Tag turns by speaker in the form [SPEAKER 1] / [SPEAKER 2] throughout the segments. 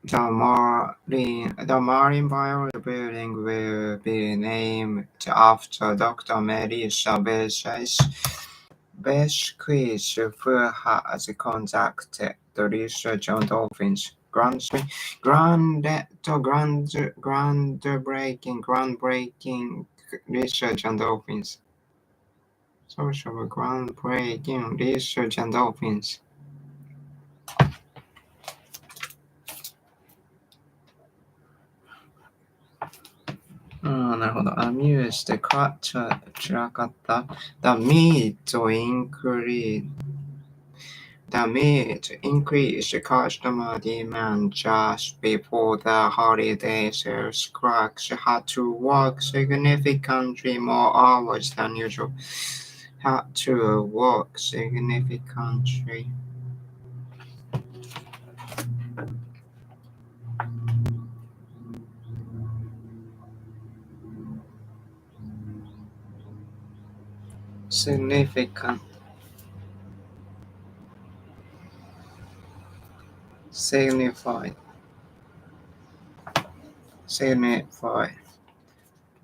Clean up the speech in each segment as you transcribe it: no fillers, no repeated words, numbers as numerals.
[SPEAKER 1] The Marine Biology Building will be named after Doctor Melissa Beschwitz, who has conducted the research on dolphins. Groundbreaking research on dolphins. Social groundbreaking research on dolphins.なるほど。Amused か、ちらかった。The meat increased customer demand just before the holiday sales clerks had to work significantly more hours than usual. Had to work significantly. Significant. Signify.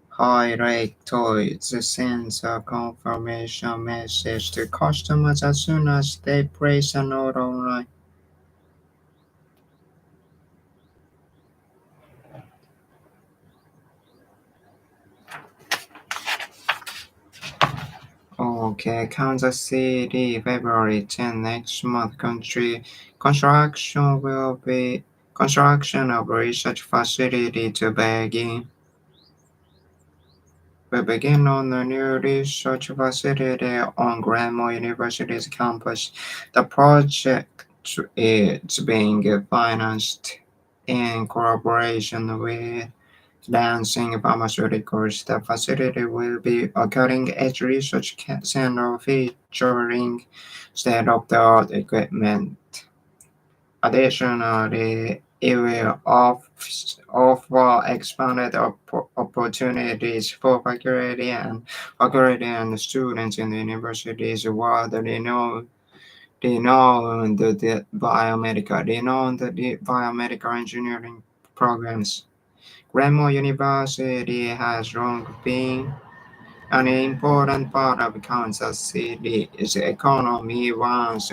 [SPEAKER 1] Highlight toys sends a confirmation message to customers as soon as they place an order online. Okay, Kansas City, February 10 next month. Construction of research facility will begin on the new research facility on Grandma University's campus. The project is being financed in collaboration with Lansing Pharmaceuticals. The facility will be a cutting-edge research center featuring state-of-the-art equipment. Additionally, it will offer expanded opportunities for faculty and students in the university's renowned biomedical engineering programs. Grandma University has long been an important part of Kansas City's economy. Once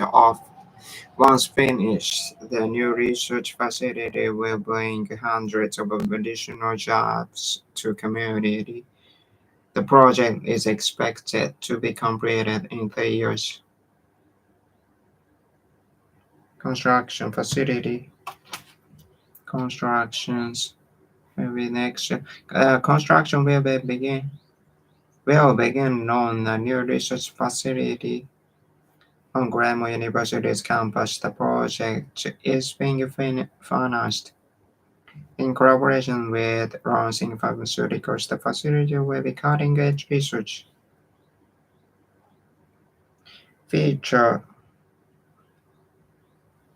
[SPEAKER 1] finished, the new research facility will bring hundreds of additional jobs to the community. The project is expected to be completed in 3 years. Construction facility. Constructions will be next year. Construction will begin on the new research facility on Grandma University's campus. The project is being financed in collaboration with Lansing Pharmaceuticals. The facility will be cutting-edge research.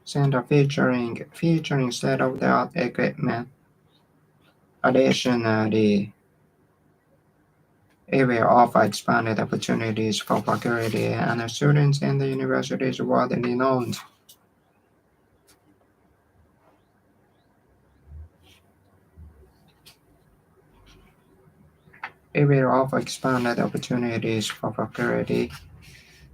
[SPEAKER 1] Center featuring state-of-the-art equipment. Additionally, it will offer expanded opportunities for faculty and students in the university's world-renowned. It will offer expanded opportunities for faculty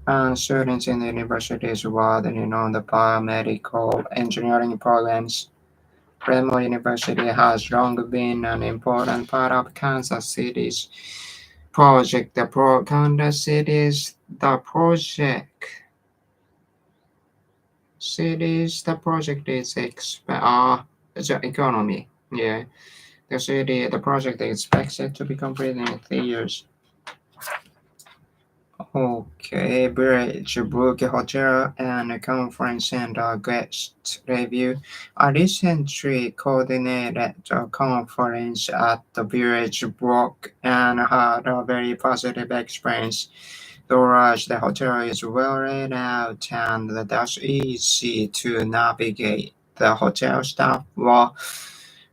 [SPEAKER 1] and students in the university's world-renowned biomedical engineering programs. Grandma University has long been an important part of Kansas City's project. The project is the economy. Yeah, the project is expected to be completed in 3 years. Okay, Bridgebrook Hotel and Conference Center guest review. I recently coordinated a conference at the Bridgebrook and had a very positive experience. The hotel is well laid out and thus easy to navigate. The hotel staff were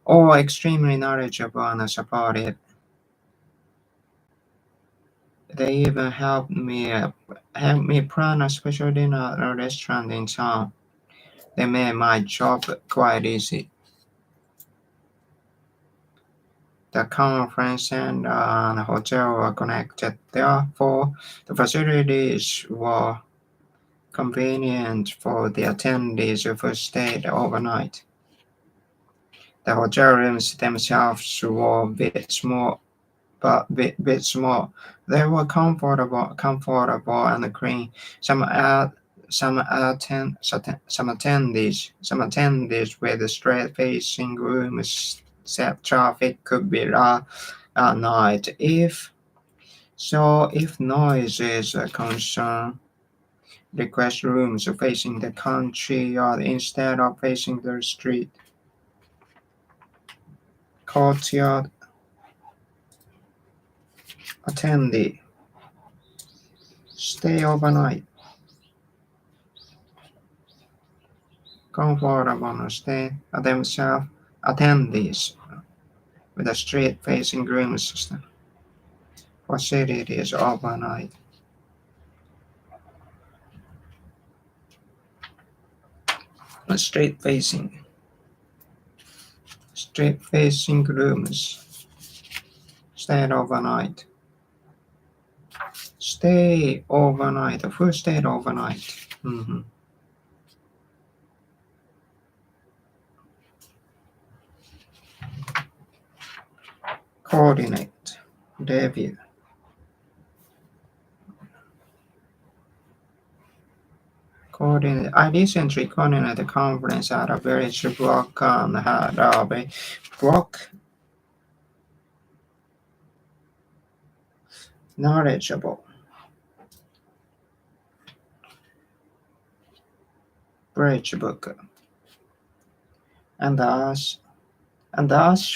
[SPEAKER 1] all extremely knowledgeable and supportive. They even helped me plan a special dinner at a restaurant in town. They made my job quite easy. The conference center and hotel were connected. Therefore, the facilities were convenient for the attendees who stayed overnight. The hotel rooms themselves were bit small. They were comfortable and clean. Some attendees with straight-facing rooms said traffic could be loud at night. If noise is a concern, request rooms facing the courtyard instead of facing the street. Courtyard attendee stay overnight. Comfortable stay themselves attendees with a street-facing rooms facilities overnight. Street-facing rooms stayed overnight. Stay overnight. Who stayed overnight? Coordinate. Debut. I recently coordinated a conference at a village block and had a block knowledgeable. Bridge book. And asked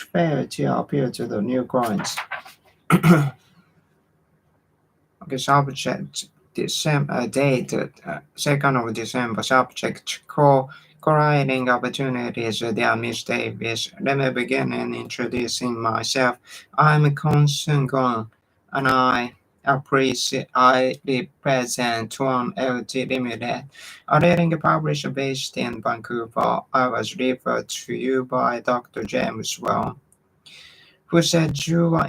[SPEAKER 1] fair to appeal to the new clients. Okay, subject December date 2nd of December. Subject co-writing opportunities. Dear Miss Davis, let me begin in introducing myself. I'm Consun Gong, and I represent Tuan LT Limited, a leading publisher based in Vancouver. I was referred to you by Dr. James Well, who said you were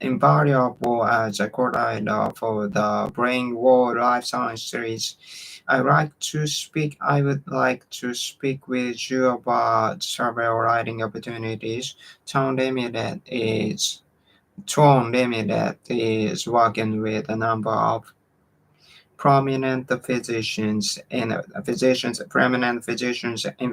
[SPEAKER 1] invaluable as a coordinator for the Brain War Life Science series. I would like to speak with you about several writing opportunities. Tom Limited is working with a number of prominent physicians. In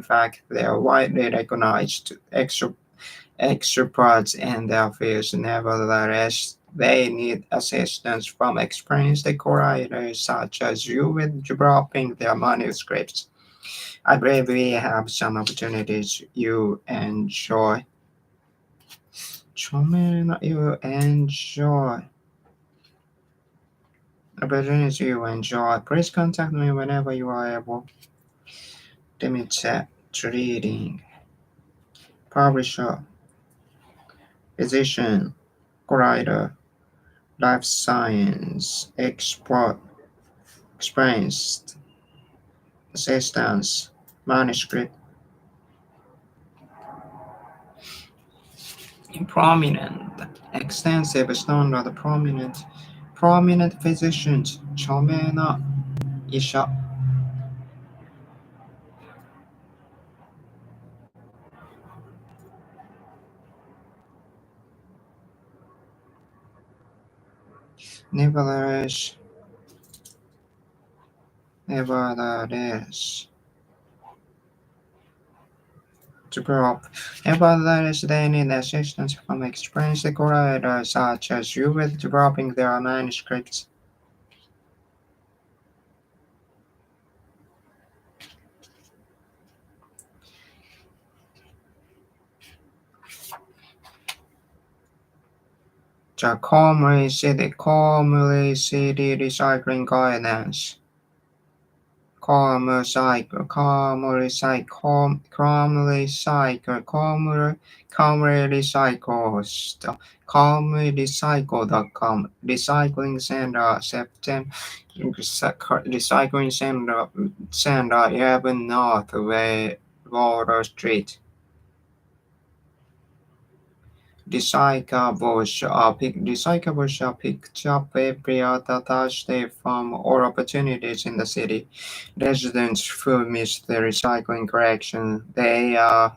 [SPEAKER 1] fact, they are widely recognized experts in their fields. Nevertheless, they need assistance from experienced co-writers such as you with developing their manuscripts. I believe we have some opportunities you enjoy. Opportunities you enjoy. Please contact me whenever you are able. Limited reading. Publisher. Physician. Co-writer. Life science expert, experienced assistance, manuscript, prominent, extensive standard, prominent physicians,著名な 医者, Nevertheless, they need assistance from experienced co-writers such as you with developing their manuscripts. The Comrie City Recycling Guidance. Recycle.com. Recycling Center, September. Recycling Center, 11 North Water Street. Recyclables are picked up every other Thursday from all opportunities in the city. Residents who miss the recycling collection, they are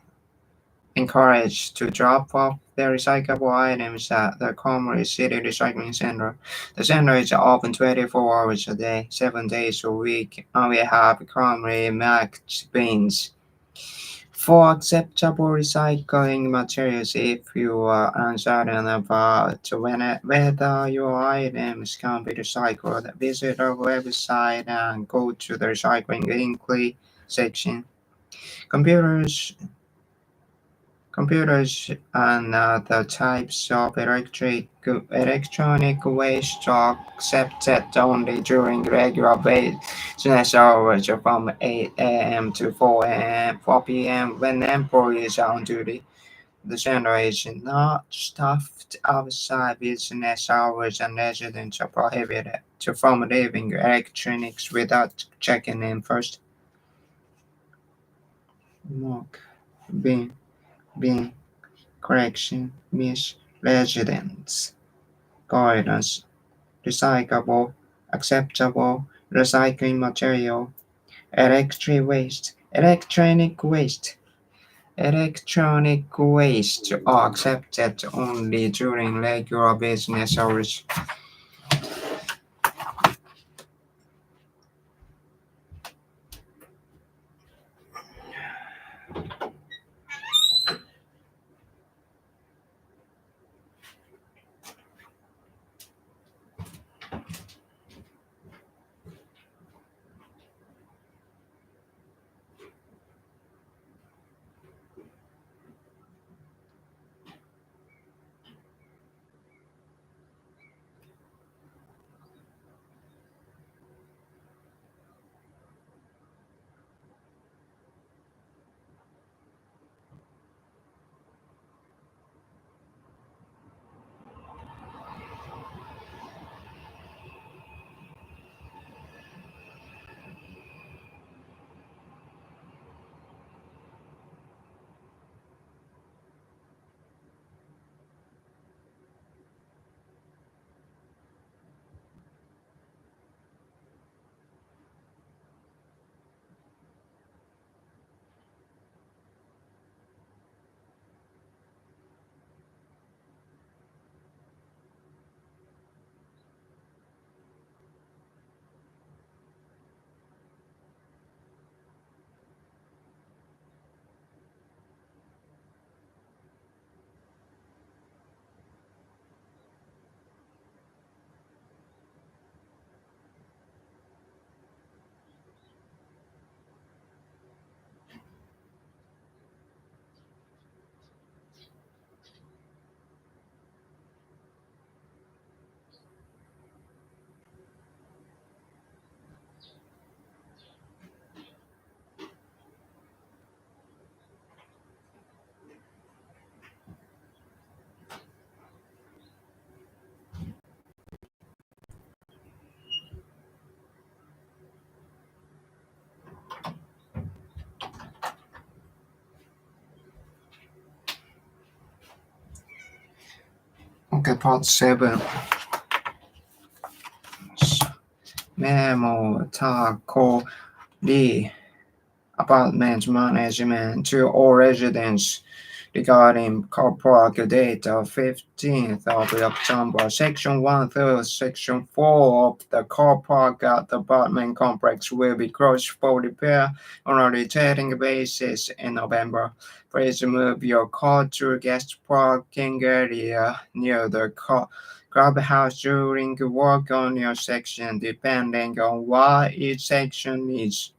[SPEAKER 1] encouraged to drop off their recyclable items at the Comrie City Recycling Center. The center is open 24 hours a day, 7 days a week, and we have Comrie marked bins for acceptable recycling materials. If you are uncertain about whether your items can be recycled, visit our website and go to the Recycling Inquiry section. Computers Computers and other types of electronic waste are accepted only during regular business hours from 8 a.m. to 4 p.m. when employees are on duty. The center is not staffed outside business hours and residents are prohibited from leaving electronics without checking in first. Mark, bin, bin. Correction means residence, guidance, recyclable, acceptable, recycling material, electronic waste. Electronic waste are accepted only during regular business hours. Okay, part 7. Memo Taco D. Apartment management to all residents regarding car park data 15th of October. Section 1 through Section 4 of the car park at the apartment complex will be closed for repair on a rotating basis in November. Please move your car to guest parking area near the clubhouse during work on your section, depending on what each section needs.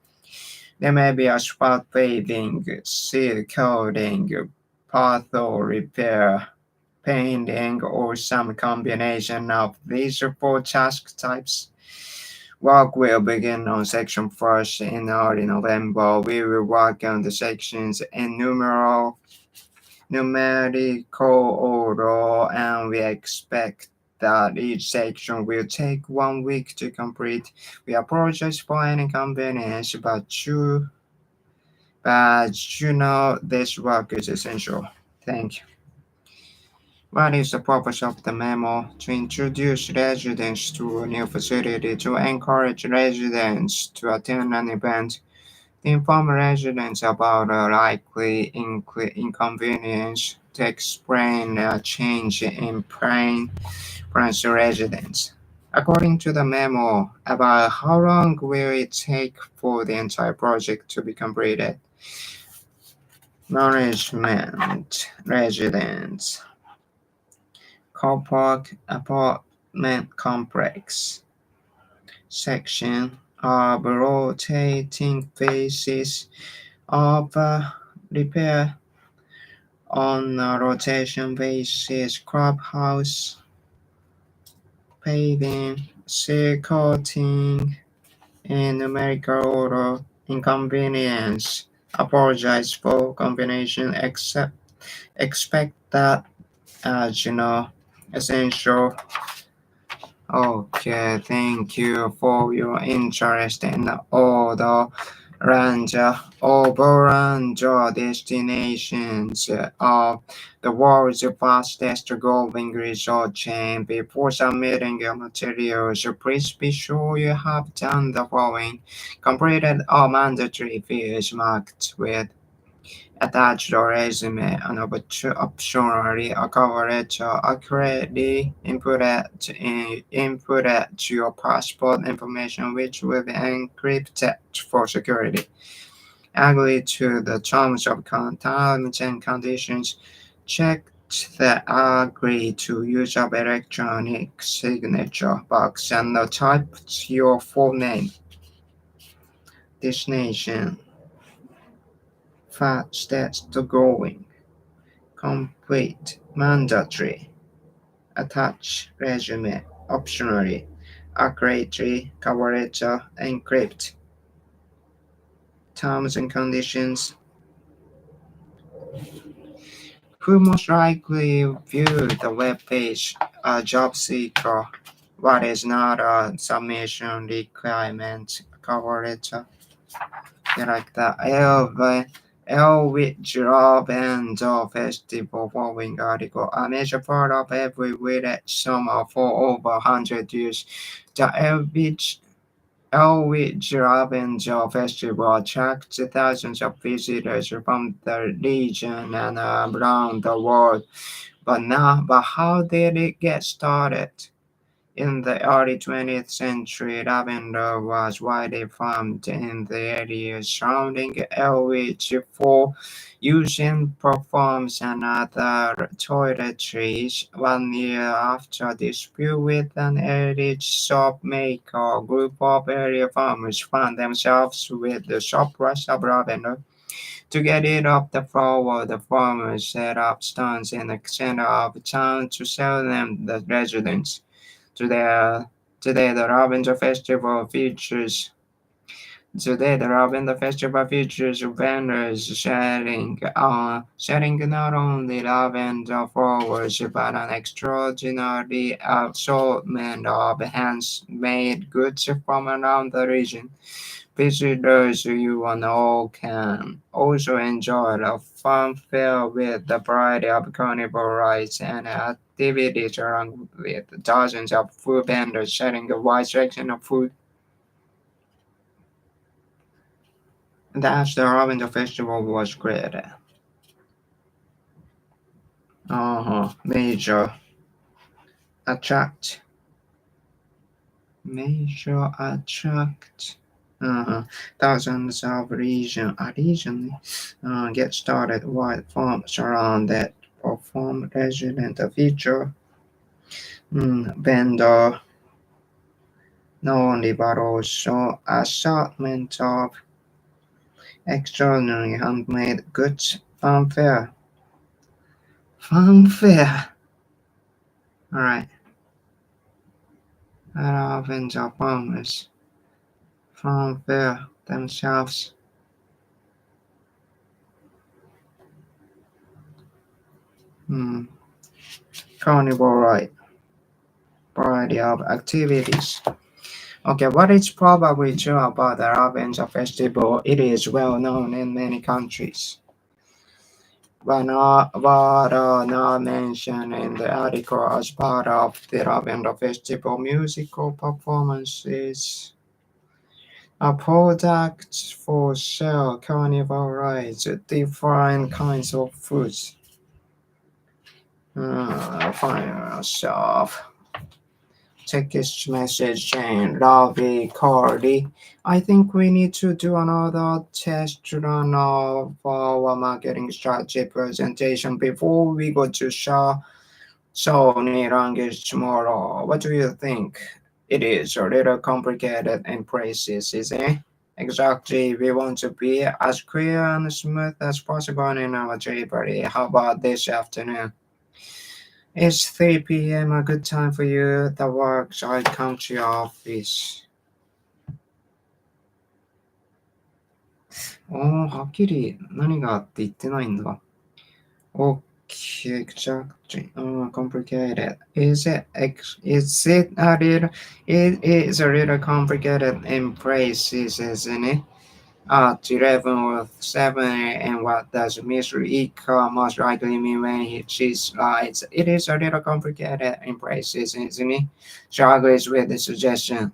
[SPEAKER 1] There may be asphalt paving, seal coating, pothole repair, painting, or some combination of these four task types. Work will begin on section first in early November. We will work on the sections in numerical order, and we expect that each section will take 1 week to complete. We apologize for any inconvenience, but you know this work is essential. Thank you. What is the purpose of the memo? To introduce residents to a new facility, to encourage residents to attend an event, to inform residents about a likely inconvenience, to explain a change in plans to residents. According to the memo, about how long will it take for the entire project to be completed? Management, residents, car park, apartment complex, section of rotating phases of repair on a rotation basis, clubhouse, paving, circuiting, in numerical order, inconvenience. Apologize for combination, except expect that as essential. Okay, thank you for your interest in all the range destinations of the world's fastest growing resort chain. Before submitting your materials, please be sure you have done the following. Completed all mandatory fields marked with attach your resume and optionally a cover letter accurately input it your passport information which will be encrypted for security. Agree to the terms of terms and conditions. Check the agree to use of electronic signature box and type your full name, destination, fastest growing, complete, mandatory, attach resume, optionally, accurately, cover letter, encrypt. Terms and conditions. Who most likely view the web page? A job seeker. What is not a submission requirement? Cover letter. You like that. Elwich Job and Job Festival following article. A major part of every village summer for over 100 years. The Elwich Job Festival attracts thousands of visitors from the region and around the world. But how did it get started? In the early 20th century, lavender was widely farmed in the areas surrounding Elwich for use in perfumes and other toiletries. 1 year after a dispute with an Elwich soap maker, a group of area farmers found themselves with the surplus of lavender. To get rid of the flower, the farmers set up stands in the center of town to sell them to the residents. Today, today the Lavender Festival features Today the Lavender Festival features vendors selling not only lavender flowers but an extraordinary assortment of handmade goods from around the region. Visitors you know can also enjoy a fun fair with a variety of carnival rides and activities along with dozens of food vendors selling a wide selection of food. That's the Lavender Festival was created. Major attract. Major attract. Thousands of region get started while farms around that perform resident feature vendor not only but also assortment of extraordinary handmade goods. Fanfare. Alright. Vendor farmers. Fanfare themselves. Carnival ride. Variety of activities. Okay, what is probably true about the Lavender Festival? It is well known in many countries. but not mentioned in the article as part of the Lavender Festival musical performances. A product for sale carnival rides different kinds of foods. Fire shop. Text message chain. Lovey Cardi. I think we need to do another test run of our marketing strategy presentation before we go to Sony language tomorrow. What do you think? It is a little complicated in places, isn't it? Exactly. We want to be as clear and smooth as possible in our delivery. How about this afternoon? Is 3 p.m. a good time for you that works? I come to your office. はっきり何があって言ってないんだ。Okay, exactly. Complicated. It is a little complicated in places, isn't it? At 11 or 7 and what does Mr. Ika most likely mean when she slides? It is a little complicated in places, isn't it? She agrees with the suggestion.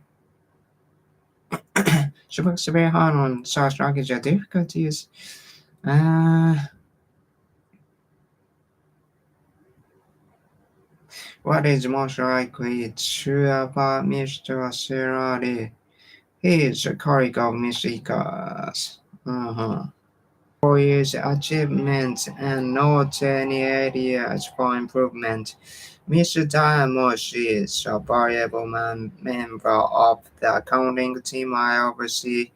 [SPEAKER 1] She works very hard on such language difficulties. What is most likely true about Mr. Serrari? He is a colleague of Mr. Ika's. For his achievements and notes any areas for improvement. Mr. Diamos is a valuable member of the accounting team I oversee.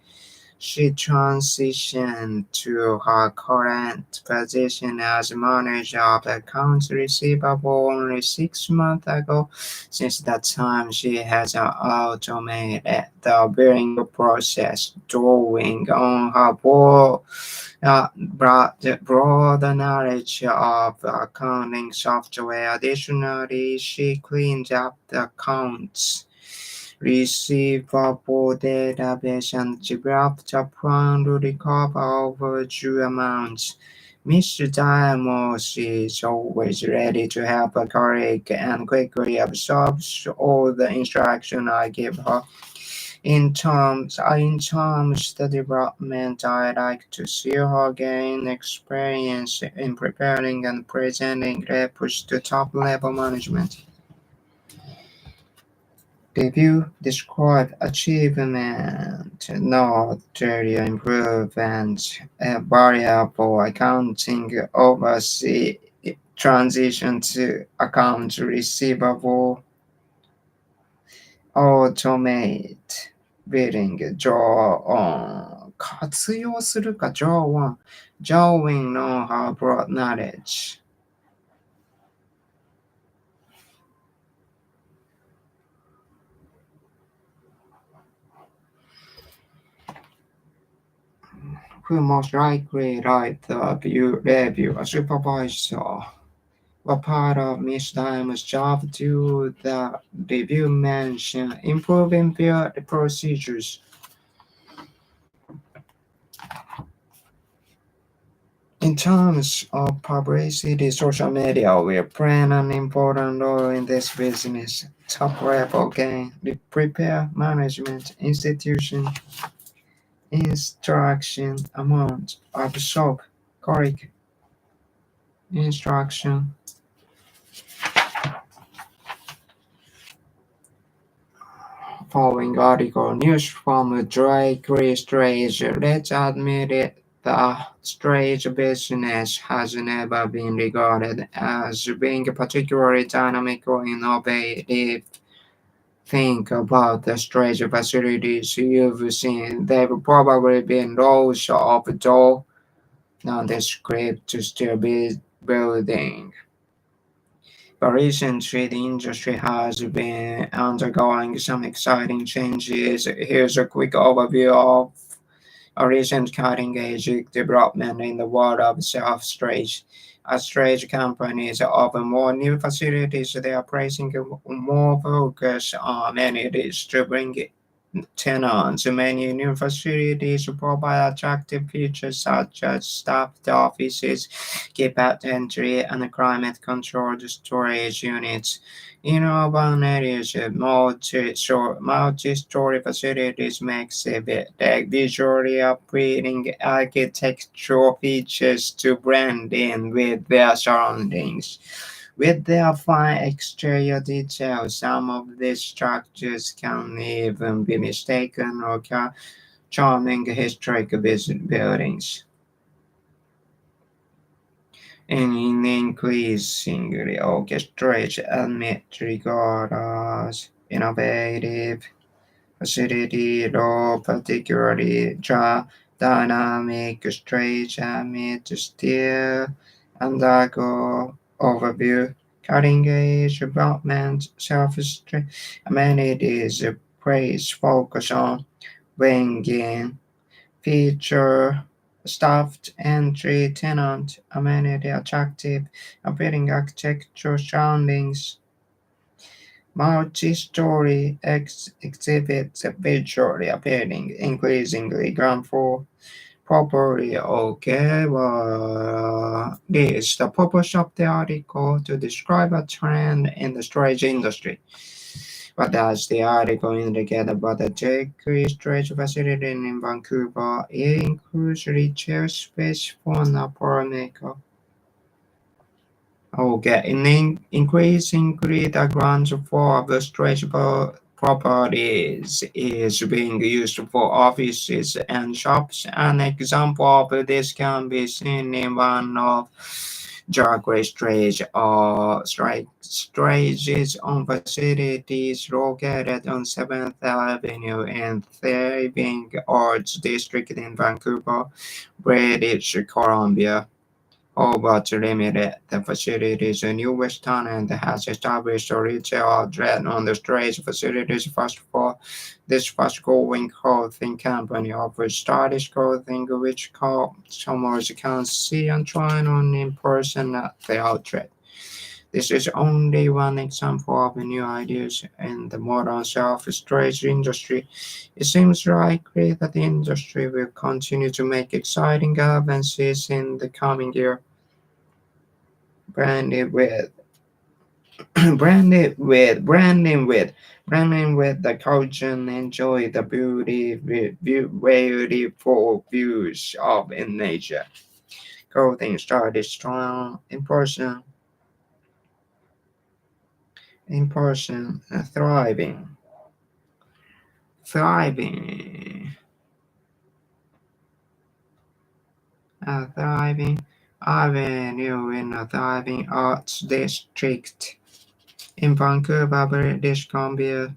[SPEAKER 1] She transitioned to her current position as manager of accounts receivable only 6 months ago. Since that time, she has automated the billing process, drawing on her broad knowledge of accounting software. Additionally, she cleaned up the accounts receivable database and developed a plan to recover overdue amounts. Mr. Diamos is always ready to help a colleague and quickly absorbs all the instruction I give her. In terms the development, I like to see her gain experience in preparing and presenting reports to top-level management. Review describe achievement, not area improvement, variable accounting oversee transition to account receivable, automate billing, draw on 活用するか draw on drawing on her broad knowledge. Who most likely write the review? A supervisor. What part of Miss Diamond's job do the review mention? Improving their procedures. In terms of publicity, social media will play an important role in this business. Top level gain, the prepare management institution, instruction amount, absorb, correct, instruction. Following article, news from Drake Stage. Let's admit it, the stage business has never been regarded as being particularly dynamic or innovative. Think about the stage facilities you've seen. They've probably been rows of dull, nondescript to still be building. But recently, the industry has been undergoing some exciting changes. Here's a quick overview of a recent cutting-edge development in the world of self-storage. As storage companies open more new facilities, they are placing more focus on amenities to bring tenants. Many new facilities provide attractive features such as staffed offices, keypad entry, and climate-controlled storage units. In urban areas, multi-story facilities make visually appealing architectural features to blend in with their surroundings. With their fine exterior details, some of these structures can even be mistaken for charming historic buildings. In increasingly orchestrated and regard as innovative facility, though particularly dynamic stage amid still undergo overview, cutting edge development, self-esteem, amenities, praise focus on bringing feature staffed entry tenant amenity attractive appealing architectural surroundings. Multi-story exhibits visually appealing, increasingly ground floor properly. Okay, well, this is the purpose of the article to describe a trend in the storage industry. What does the article indicate about the Jackery storage facility in Vancouver? It includes retail space for an apparel maker. Okay, increasingly the ground floor of the stretchable properties is being used for offices and shops. An example of this can be seen in one of Jagway Stretch or Stretches on facilities located on 7th Avenue in Thriving Arts District in Vancouver, British Columbia. Hobart Limited, the facility's newest tenant, has established a retail outlet on the Straits facility's first floor. This fast-growing clothing company offers stylish clothing which customers can see and try on in person at the outlet. This is only one example of new ideas in the modern self-storage industry. It seems likely that the industry will continue to make exciting advances in the coming year. Branded with, branding with the culture and enjoy the beautiful views of in nature. Clothing started strong thriving, thriving, thriving avenue in a thriving arts district in Vancouver, British Columbia.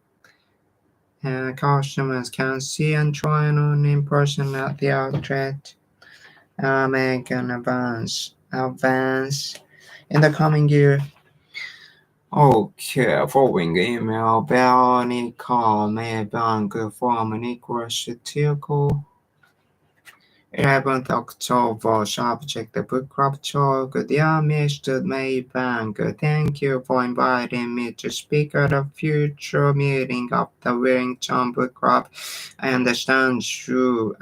[SPEAKER 1] Customers can see and try on in person at the outlet. Make an advance in the coming year. Okay, following email, Veronica Maybank from Nicholas Tilko. 11th October, subject the book club talk. Dear Mr. Maybank, thank you for inviting me to speak at a future meeting of the Wellington Book Club. I understand you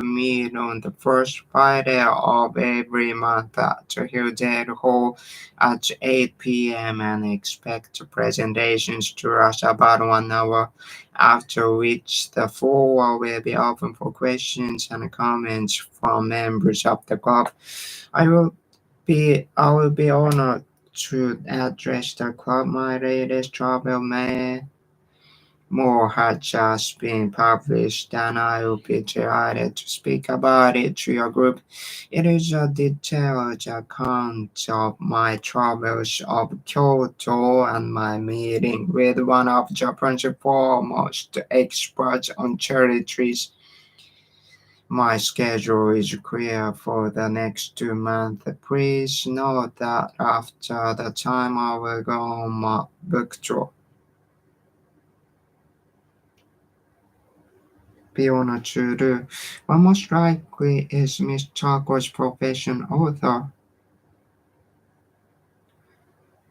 [SPEAKER 1] meet on the first Friday of every month at Hildale Hall at 8 p.m. and expect presentations to last about 1 hour, after which the floor will be open for questions and comments from members of the club. I will be honored to address the club. My latest travel more had just been published, and I will be delighted to speak about it to your group. It is a detailed account of my travels of Kyoto and my meeting with one of Japan's foremost experts on cherry trees. My schedule is clear for the next 2 months. Please note that after the time I will go on my book tour. Be honored to do. But most likely is Miss Chako's profession author.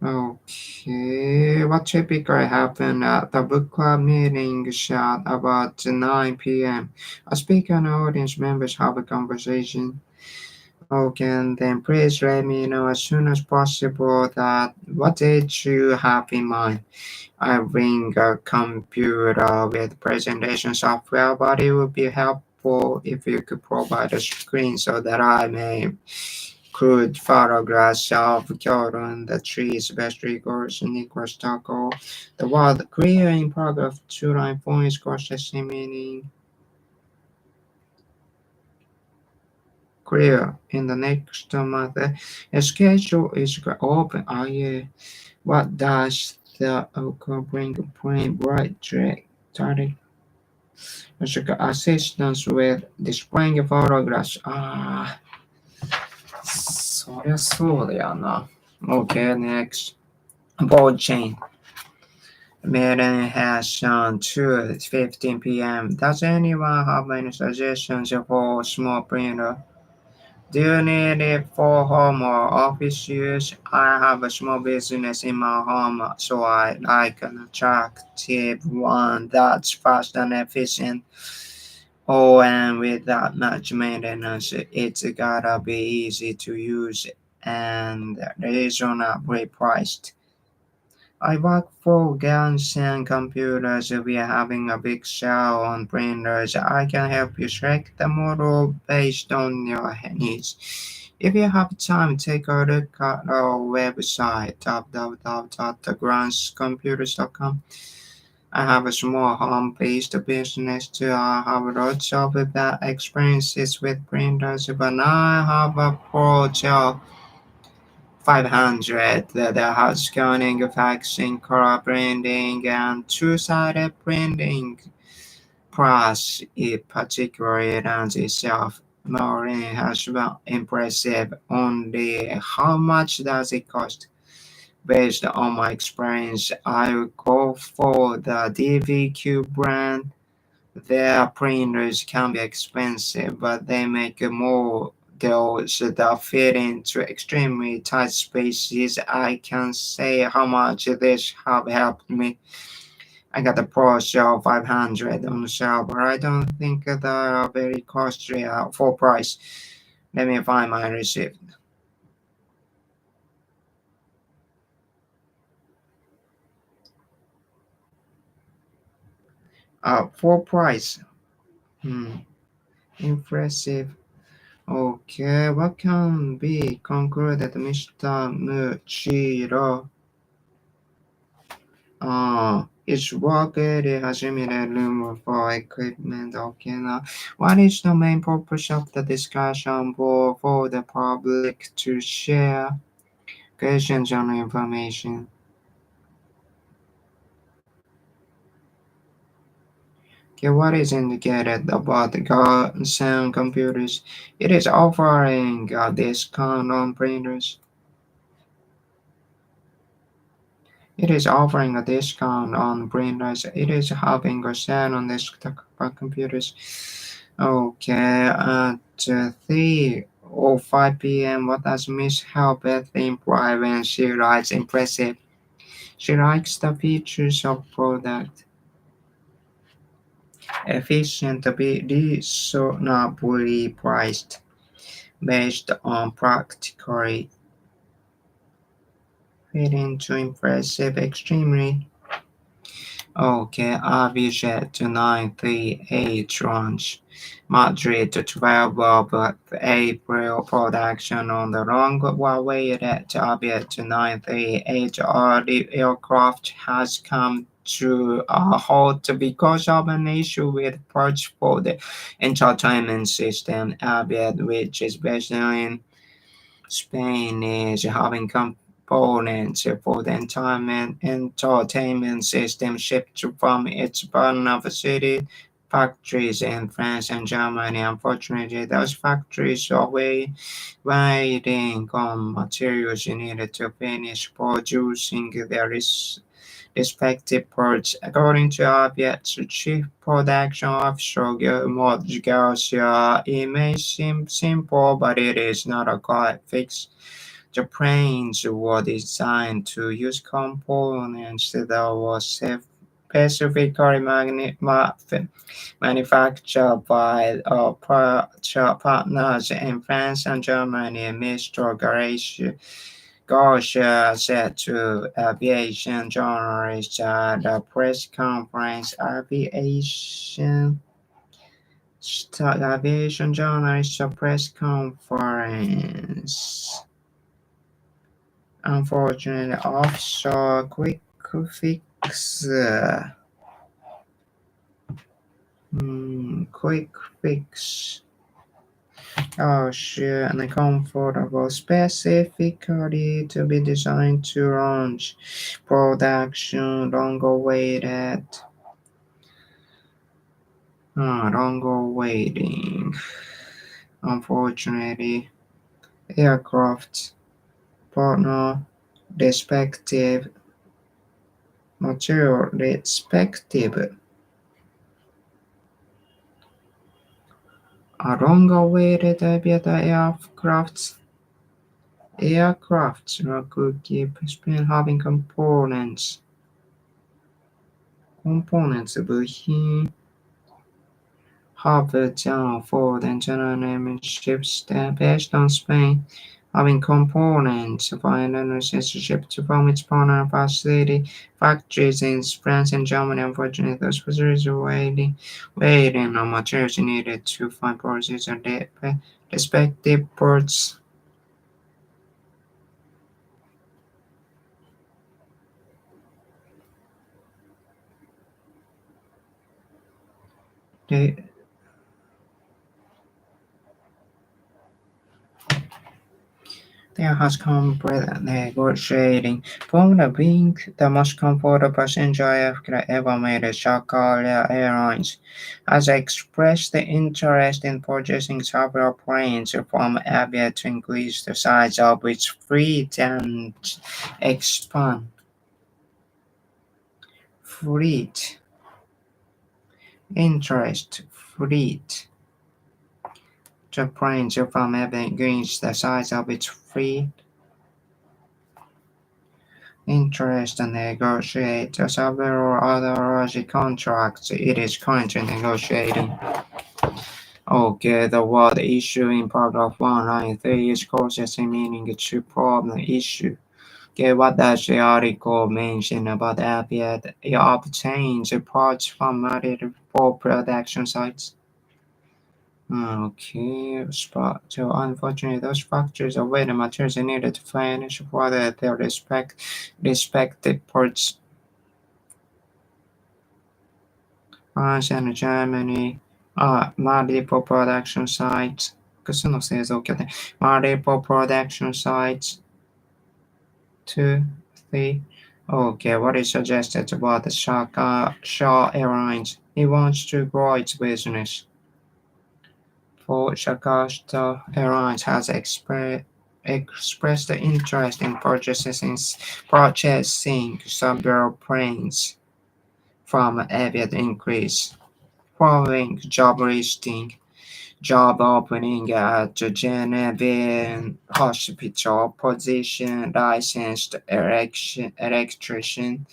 [SPEAKER 1] Okay, what typically happen at the book club meeting shot about 9 p.m. A speaker and audience members have a conversation. Okay, and then please let me know as soon as possible that what did you have in mind. I bring a computer with presentation software, but it would be helpful if you could provide a screen so that I may could photographs of Kyoto and the trees, best regards, Nicholas Taco. The word clear in paragraph 2 line 4 is processing meaning clear in the next month. A schedule is open. Oh yeah. What does the bring point bright track? Assistance with displaying photographs. Ah, そりゃそうだよな。Okay, next. Ball chain. Meeting has on 2:15 p.m. Does anyone have any suggestions for a small printer? Do you need it for home or office use? I have a small business in my home, so I like an attractive one that's fast and efficient. Oh, and without much maintenance, it's gotta be easy to use and reasonably priced. I work for Gansen Computers. We are having a big sale on printers. I can help you select the model based on your needs. If you have time, take a look at our website www.grantcomputers.com. I have a small home-based business too. I have lots of bad experiences with printers, but now I have a pro job 500 that has scanning, faxing, color printing, and two-sided printing. Plus, it particularly lends itself more has been impressive. Only how much does it cost? Based on my experience, I would go for the DVQ brand. Their printers can be expensive, but they make more deals that fit into extremely tight spaces. I can say how much this have helped me. I got the ProShell 500 on the shelf, but I don't think they are very costly for price. Let me find my receipt. For price. Hmm, impressive. Okay, what can be concluded, Mr. Muchiro? Each work area has limited room for equipment. Okay, now, what is the main purpose of the discussion for the public to share questions on information? Okay, what is indicated about the Godsend computers? It is offering a discount on printers. It is offering a discount on printers. It is having a sale on desktop computers. Okay, at 3:05 p.m. What does Miss Halbert imply when she writes impressive? She likes the features of product, efficient, reasonably priced, based on practically fitting to impressive, extremely. Okay, Avicet 938 launch. Madrid 12 of April production on the runway at Aviat 938. The aircraft has come to a halt because of an issue with parts for the entertainment system. Aviat, which is based in Spain, is having components for the entertainment system shipped from its partner city factories in France and Germany. Unfortunately, those factories are waiting on materials needed to finish producing their respective parts. According to Aviat's chief production officer, Guillermo Garcia, it may seem simple, but it is not a quick fix. The planes were designed to use components that were specifically manufactured by partners in France and Germany. Mr. Garcia said to aviation journalists at a press conference. Aviation journalists press conference. Unfortunately, offshore fix. Quick fix. Oh, sure, and comfortable, specifically to be designed to launch production, longer waited, longer waiting. Unfortunately, aircraft partner respective material respective. A long-awaited aviator aircraft could keep Spain having components 部品 have down for the general name ships based on Spain having components finally shipped from its partner factories in France and Germany. Unfortunately, those factories are waiting on materials needed to find processes at their respective ports. They There has come negotiating from the being the most comfortable passenger aircraft ever made. Chakalia Airlines has expressed the interest in purchasing several planes from Avia to increase the size of its fleet and expand fleet interest fleet. The planes from Avia increase the size of its fleet interest and negotiate several other large contracts it is currently negotiating. Okay, the word issue in paragraph 193 is processing meaning to problem issue. Okay, what does the article mention about Aviat? It obtains parts from multiple production sites. Okay, so unfortunately, those factors are where the materials are needed to finish for their respective ports. France and Germany multiple production sites. 複数の製造拠点 multiple production sites. 2, 3. Okay, what is suggested about the Shaw Airlines? It wants to grow its business. For Jakarta Airlines has expressed interest in purchasing several planes from Aviat increase. Following job opening at Genevieve Hospital, position licensed electrician,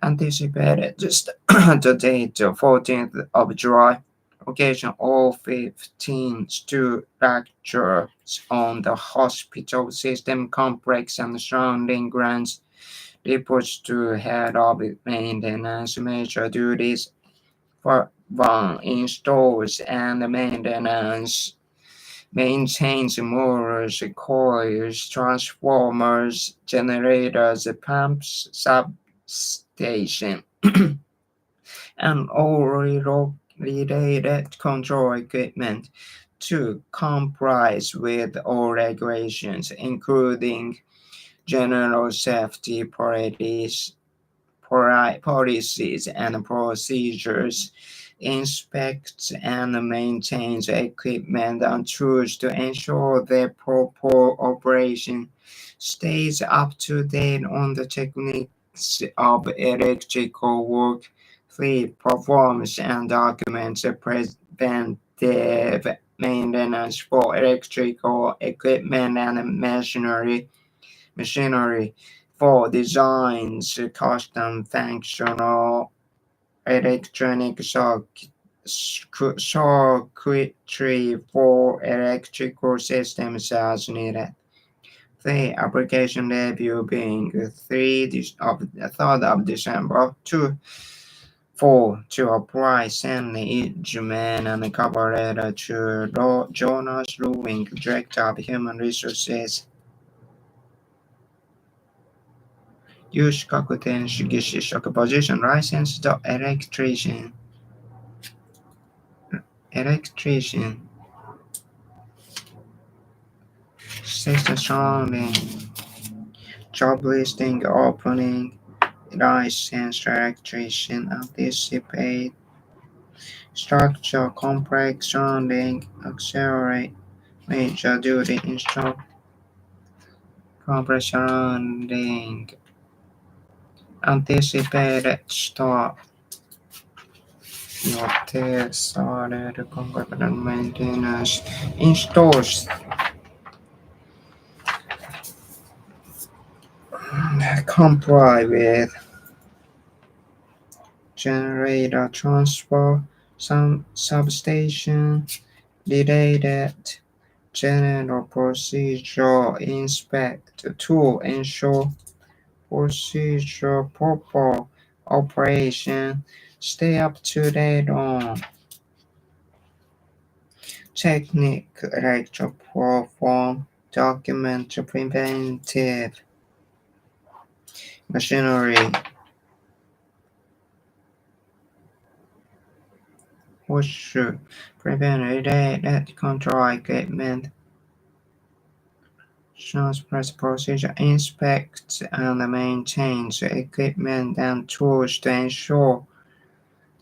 [SPEAKER 1] anticipated just the date 14th of July. Occasion all 15 structures on the hospital system complex and surrounding grounds reports to head of maintenance major duties for one installs and maintenance maintains motors, coils, transformers, generators, pumps, substation, and all related control equipment to comply with all regulations, including general safety policies and procedures, inspects and maintains equipment and tools to ensure their proper operation, stays up to date on the techniques of electrical work, fleet performance, and documents preventive maintenance for electrical equipment and machinery for designs, custom functional electronic circuitry for electrical systems as needed. The application debut being 3rd of December 4 to apply send each man and cover letter to Jonas Lewing, Director of Human Resources. 有資格電子技師職 position licensed electrician system surrounding job listing opening licensed electrician anticipate structure complex surrounding accelerate major duty instruct complex surrounding anticipated start 予定される concurrent maintenance installs comply with generator transfer substation related general procedure inspect to ensure procedure proper operation stay up to date on technique electro perform document preventive machinery which prevent related control equipment transfer procedure inspect and maintains equipment and tools to ensure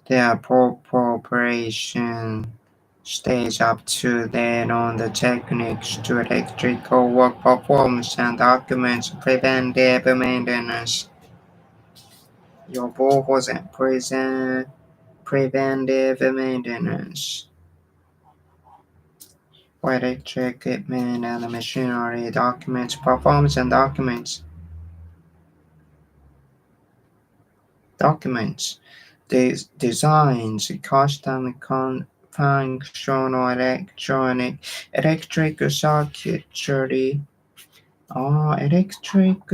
[SPEAKER 1] their proper operation stays up to date on the techniques to electrical work performance and documents preventive maintenance. 予防保全 preventive maintenance for electric equipment and machinery documents performance and documents designs custom functional electric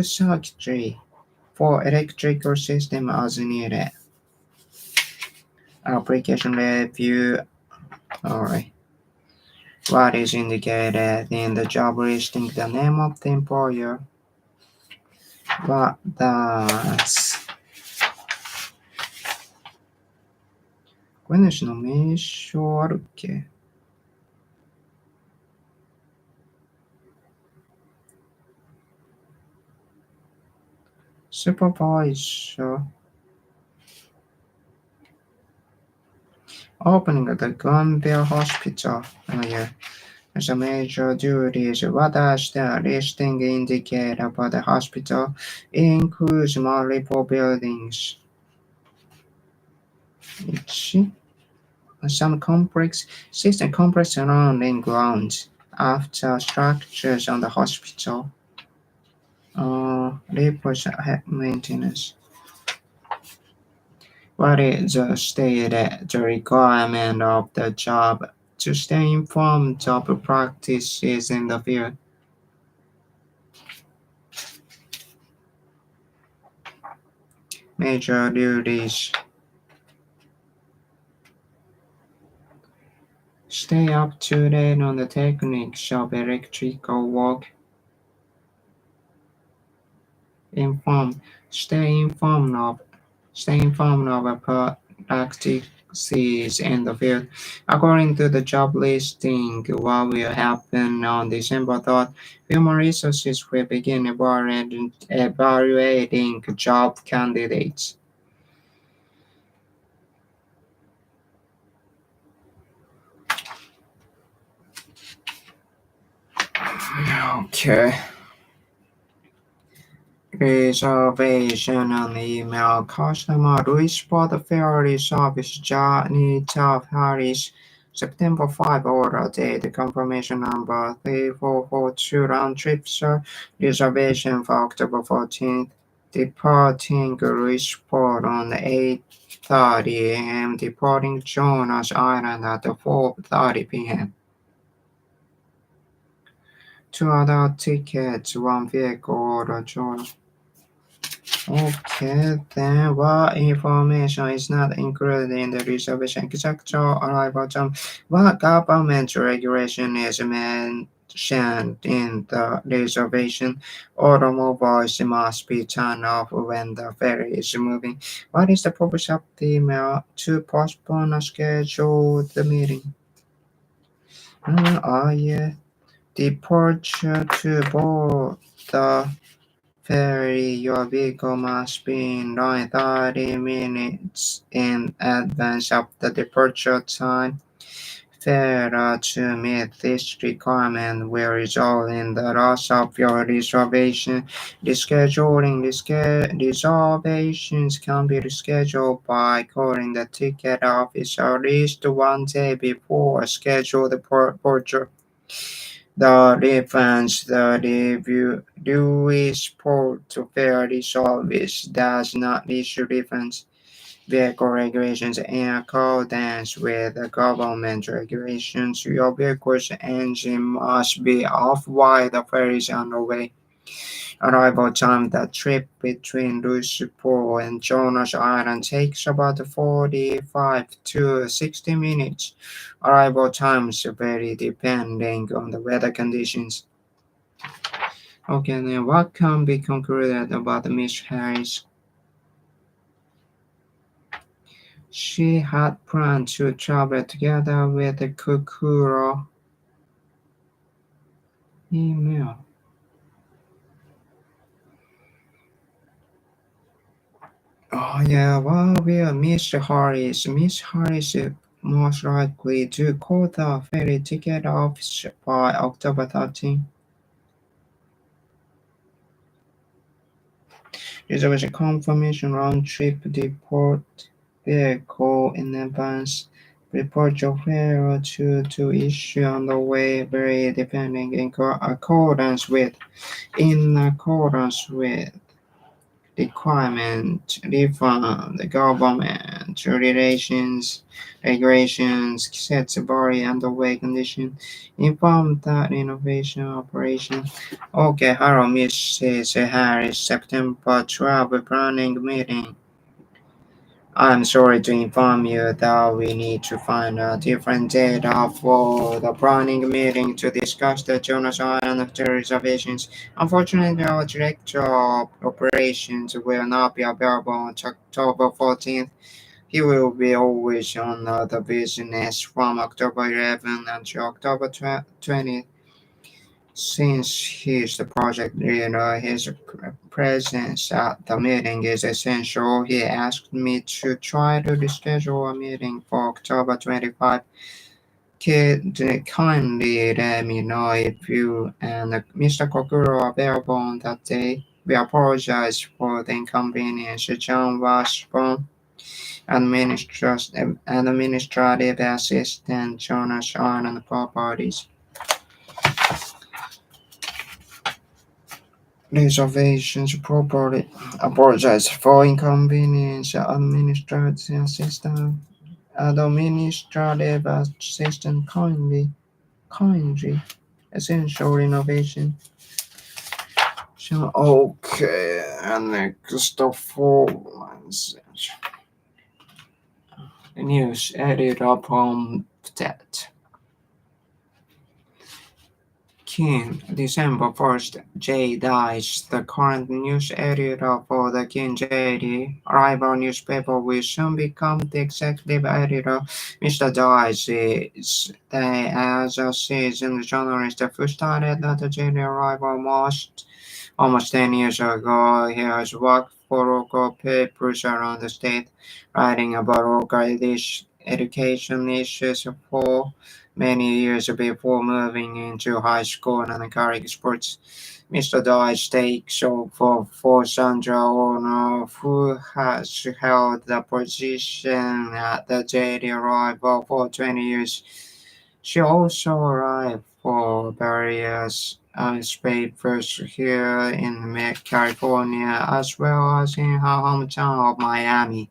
[SPEAKER 1] circuitry for electrical system as needed. Application review. Alright. What is indicated in the job listing? The name of the employer. What does これ主の名称あるっけ Supervisor opening at the Glanville Hospital. Oh yeah. As a major duties, what does the listing indicate about the hospital? It includes multiple buildings. Some complex system complex surrounding grounds after structures on the hospital. Reports maintenance. What is stated the requirement of the job to stay informed of practices in the field? Major duties. Stay up to date on the techniques of electrical work. Stay informed of practices in the field. According to the job listing, what will happen on December 3rd, Human Resources will begin evaluating job candidates. Okay. Reservation and email customer Louis Sport Ferry Service Janita Harris September 5 order date confirmation number 3442 round trip sir. Reservation for October 14th. Departing Bridgeport on 8:30 a.m. Departing Jonas Island at 4:30 p.m. Two adult tickets, one vehicle order Jonas. Okay, then what information is not included in the reservation? Exact arrival time. What government regulation is mentioned in the reservation? Automobiles must be turned off when the ferry is moving. What is the purpose of the email? To postpone a scheduled meeting. Yeah. Departure to board the ferry, your vehicle must be in line 30 minutes in advance of the departure time. Failure to meet this requirement will result in the loss of your reservation. Rescheduling reservations can be rescheduled by calling the ticket office at least one day before scheduled departure. The defense, the Lewis Port Ferry Service does not issue defense vehicle regulations in accordance with the government regulations. Your vehicle's engine must be off while the ferry is underway. Arrival time: the trip between Lucifer and Jonas Island takes about 45 to 60 minutes. Arrival times vary depending on the weather conditions. Okay, then what can be concluded about Miss Harris? She had planned to travel together with the Kukuro email. Oh yeah, what will Miss Harris? Miss Harris most likely to call the ferry ticket office by October 13th. Reservation confirmation round trip deport vehicle in advance. Report your fare to issue on the way vary depending in accordance with requirement, refund, the government, regulations, sets vary underway condition, inform that innovation operation. Okay, hello, Mrs. Harris, September 12 planning meeting. I'm sorry to inform you that we need to find a different date for the planning meeting to discuss the Jonas Island reservations. Unfortunately, our director of operations will not be available on October 14th. He will be always on the business from October 11th until October 20th. Since he is the project leader, his presence at the meeting is essential. He asked me to try to reschedule a meeting for October 25. Kindly let me know if you and Mr. Kokuro are available on that day. We apologize for the inconvenience. John Washburn, administrative assistant, Jonas Island Properties. Reservations properly. Apologize for inconvenience. Administrative assistant kindly. Essential innovation. So, okay, and next performance. News editor that. King, December 1st, J. Dice, the current news editor for the King JD rival newspaper, will soon become the executive editor. Mr. Dice is as a seasoned journalist who started at the JD rival almost 10 years ago. He has worked for local papers around the state, writing about local education issues for Many years before moving into high school and career sports, Mr. Dodge takes over for Sandra Ono, who has held the position at the Daily Arrival for 20 years. She also arrived for various newspapers here in California as well as in her hometown of Miami.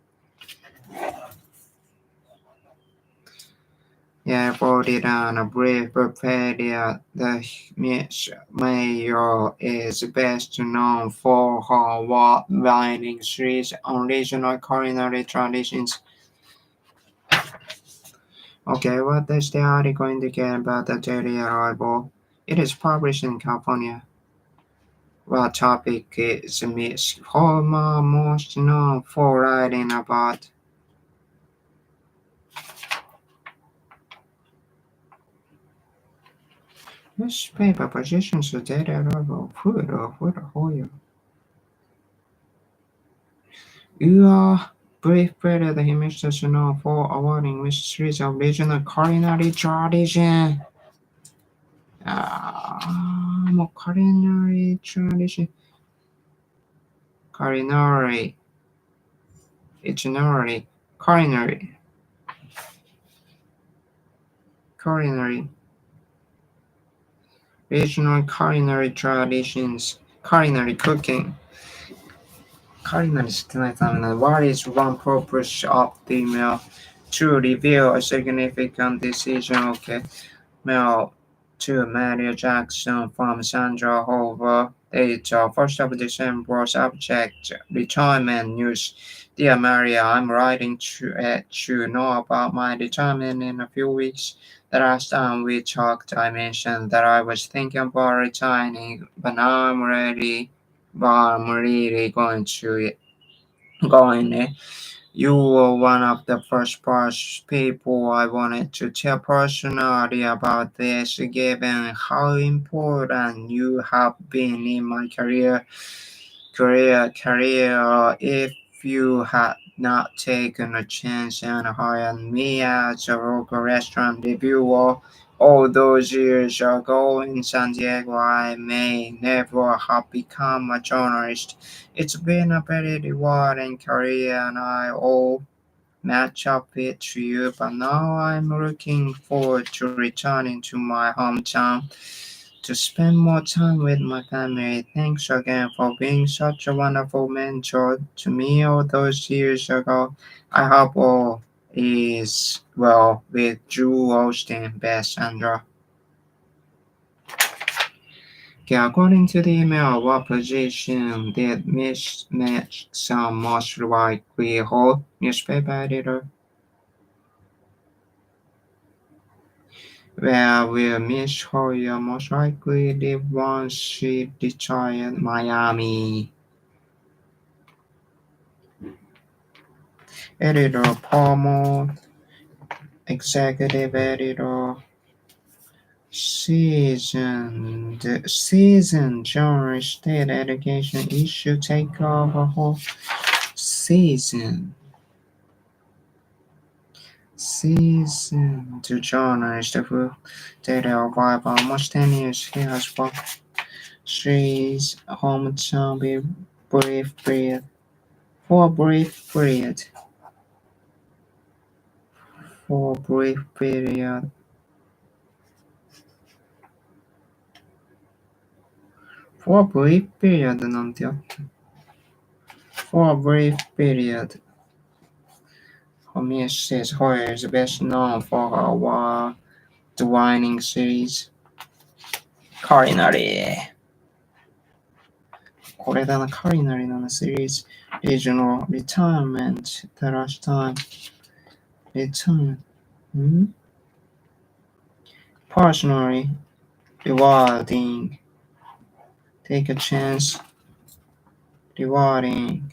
[SPEAKER 1] Yeah, voted on a brief Wikipedia. The Miss Mayor is best known for her wine series on regional culinary traditions. Okay, what is the article indicate about the Daily Arrival? It is published in California. What topic is Miss Homer most known for writing about? Newspaper positions the Daily Arrival. Food or food or You are brief period he makes us know for awarding mysteries of regional culinary tradition. Culinary tradition. Culinary. Culinary. Culinary. Culinary. Regional culinary traditions. Culinary cooking. Culinary tonight. What is one purpose of the meal? To reveal a significant decision. Okay. Mail to Maria Jackson from Sandra Hoover. Date 1st of December. Subject retirement news. Dear Maria, I'm writing to let you know about my retirement in a few weeks. The last time we talked, I mentioned that I was thinking about retiring, but now I'm ready. But I'm really going. You were one of the first people I wanted to tell personally about this, given how important you have been in my career. If you had not taken a chance and hired me as a local restaurant reviewer all those years ago in San Diego, I may never have become a journalist. It's been a very rewarding career, and I owe match up it to you, but now I'm looking forward to returning to my hometown to spend more time with my family. Thanks again for being such a wonderful mentor to me all those years ago. I hope all is well with Drew Austin, Best Sandra. Okay, according to the email, what position did Miss Some most likely hold? Newspaper editor. Where will Miss Hoyer most likely live once she retired? Miami. Editor Palmer, Executive Editor, seasoned journalist, state education issue take over whole season to journalist who dated arrive almost 10 years. He has worked She's hometown be brief period for a brief period for a brief period for a brief period nandiyo for a brief period. Mrs. Hoyer is best known for her award-winning series Culinary. これだな、Culinary の series Regional Retirement the last time retirement personally rewarding take a chance rewarding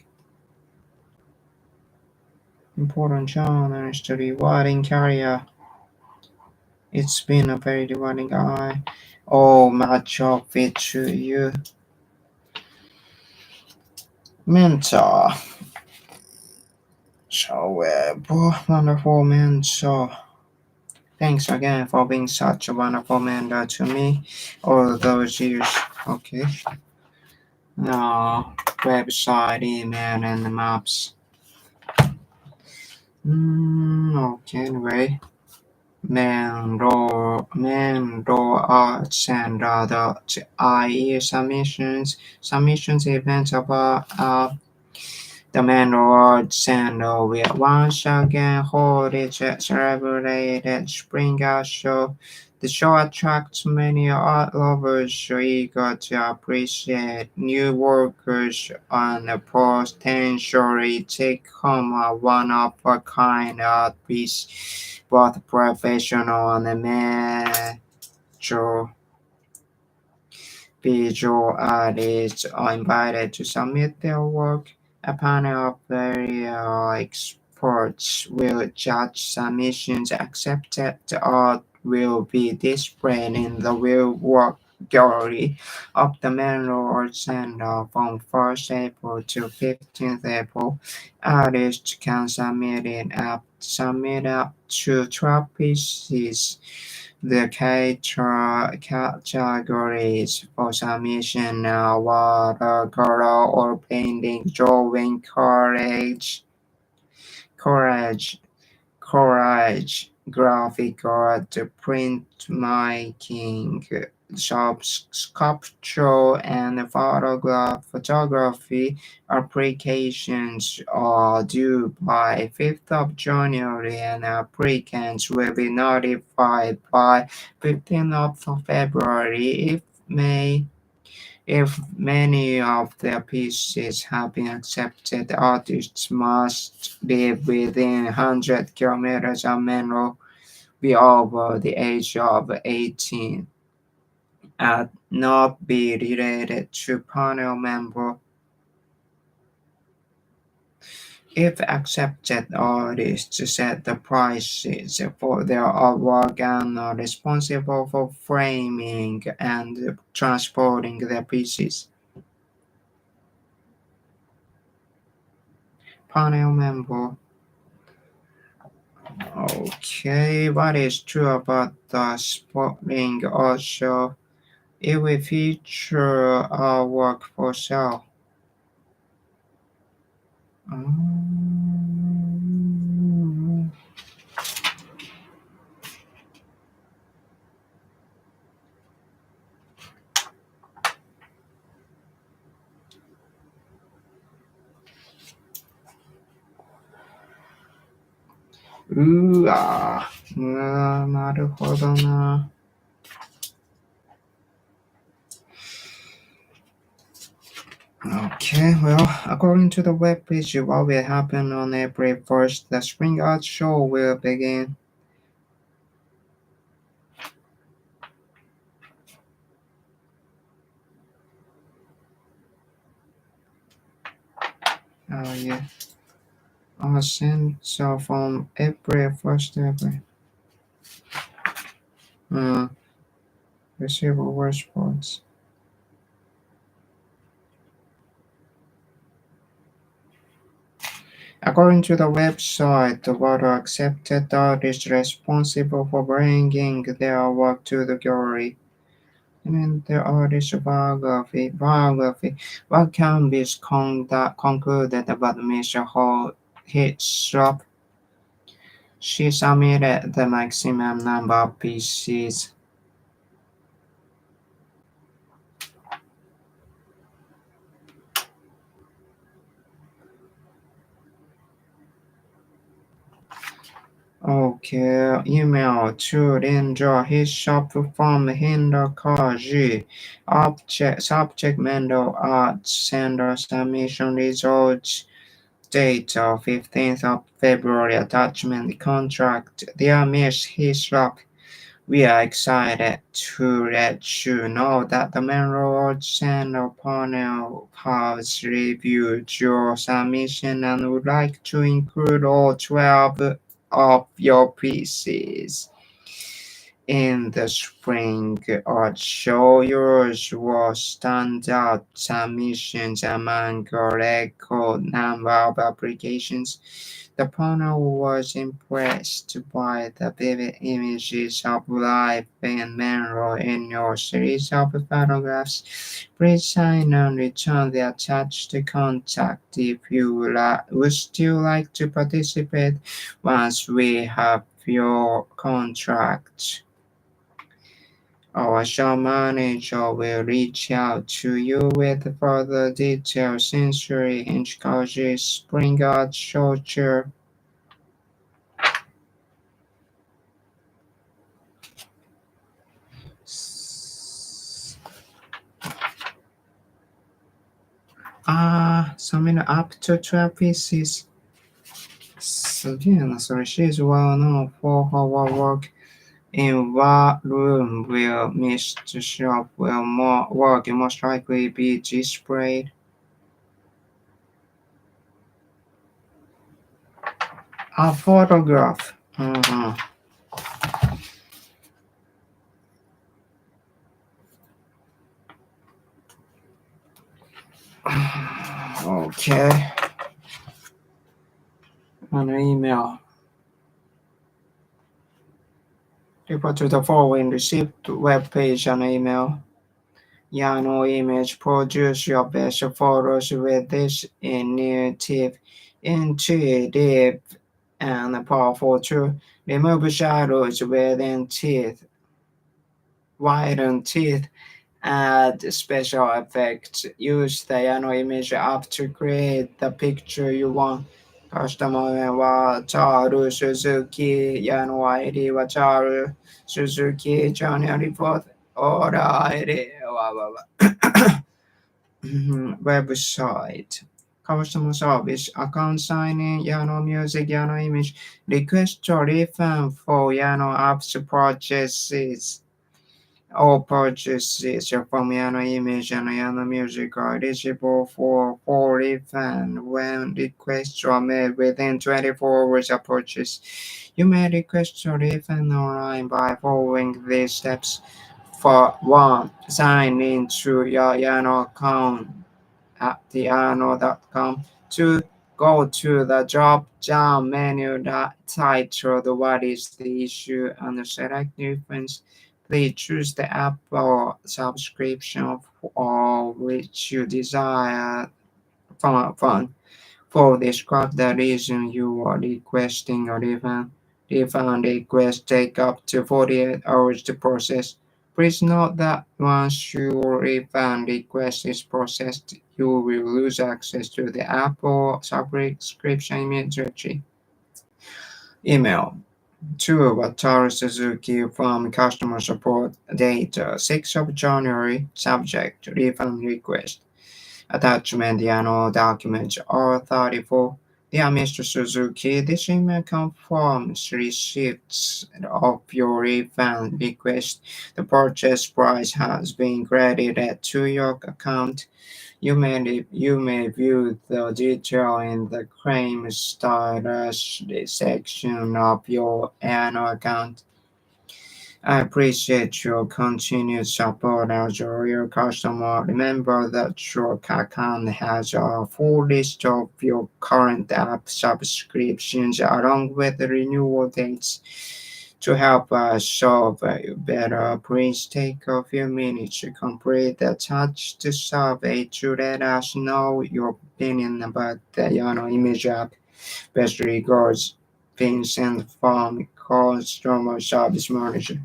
[SPEAKER 1] important journalist rewarding career. It's been a very rewarding much of it to you. Mentor. So, wonderful mentor. Thanks again for being such a wonderful mentor to me all those years. Okay. Website, email, and maps. Okay, anyway. Menro arts and other IE submissions events about the Menro arts and we once again hold its celebrated spring art show. The show attracts many art lovers eager to appreciate new workers and potentially take home a one-of-a-kind art piece. Both professional and amateur visual artists are invited to submit their work. A panel of various experts will judge submissions. Accepted art will be displayed in the real work gallery of the Menlo Art Center from 1st April to 15th April. Artists can submit up to 12 pieces. The categories for submission are watercolor or painting, drawing, courage, graphic art, printmaking, sculpture, and photography applications are due by 5th of January, and applicants will be notified by 15th of February if many of their pieces have been accepted. Artists must live within 100 kilometers of Menlo, be over the age of 18, and not be related to panel member. If accepted, artists set the prices for their artwork and are responsible for framing and transporting their pieces. Panel member. Okay, what is true about the Spotting art show? It will feature artwork for sale. Mm. Naるほどな。Okay, well, according to the web page, what will happen on April 1st, the Spring Art Show will begin. Oh, yeah. So from April 1st to April. Receive response. According to the website, the water accepted artist responsible for bringing their work to the gallery. And the artist's biography. What can be concluded about Mr. Hall Hitchcock? She submitted the maximum number of pieces. Okay, email to Lindra his shop from Hinderkaji. Subject Mendel Arts Center submission results. Date of 15th of February. Attachment contract. Dear Miss Hislop, we are excited to let you know that the Monroe Center panel has reviewed your submission and would like to include all 12 of your pieces in the spring art show. Yours was standout submissions among a record number of applications. The panel was impressed by the vivid images of life in Monroe in your series of photographs. Please sign and return the attached contact if you would still like to participate once we have your contract. Our show manager will reach out to you with further details. Sincerely encourages Spring Art Shorter. Summing up to 12 pieces. すげえな、それ. She's well known for her work in what room will Mr. Shop will more work most likely be displayed? A photograph. Okay. An email. Report to the following received web page and email. Yano image produce your best photos with this intuitive and powerful tool. Remove shadows within teeth, widen teeth, add special effects. Use the Yano image app to create the picture you want. Customer Wataru Suzuki Yano ID Wataru Suzuki January 4th Order ID website. Customer service account signing Yano Music Yano Image request a refund for Yano apps purchases. All purchases from Yano Image and Yano Music are eligible for full refund when requests are made within 24 hours of purchase. You may request a refund online by following these steps. For 1. Sign into your Yano account at theano.com. 2. Go to the drop-down menu titled What is the issue and select refunds. Please choose the Apple subscription or which you desire fund. For describe the reason you are requesting a refund. Refund requests take up to 48 hours to process. Please note that once your refund request is processed, you will lose access to the Apple subscription immediately. Email to Wataru Suzuki from customer support date 6th of January, subject refund request. Attachment Yano document R34. Dear Mr. Suzuki, this email confirms receipts of your refund request. The purchase price has been credited to your account. You may view the detail in the claim status section of your annual account. I appreciate your continued support as a real customer. Remember that your account has a full list of your current app subscriptions along with the renewal dates. To help us solve you better, please take a few minutes to complete the attached survey to let us know your opinion about the Yano Image app. Best regards, Vincent from Customer Service Manager.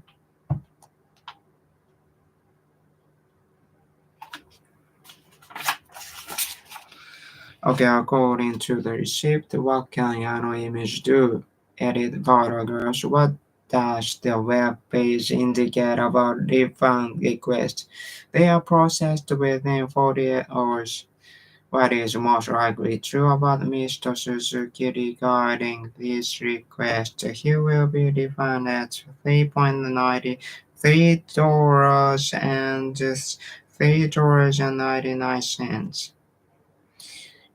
[SPEAKER 1] Okay, according to the receipt, what can Yano Image do? Edit photographs. What does the web page indicate about refund requests? They are processed within 48 hours. What is most likely true about Mr. Suzuki regarding this request? He will be refunded at $3.93 and $3.99.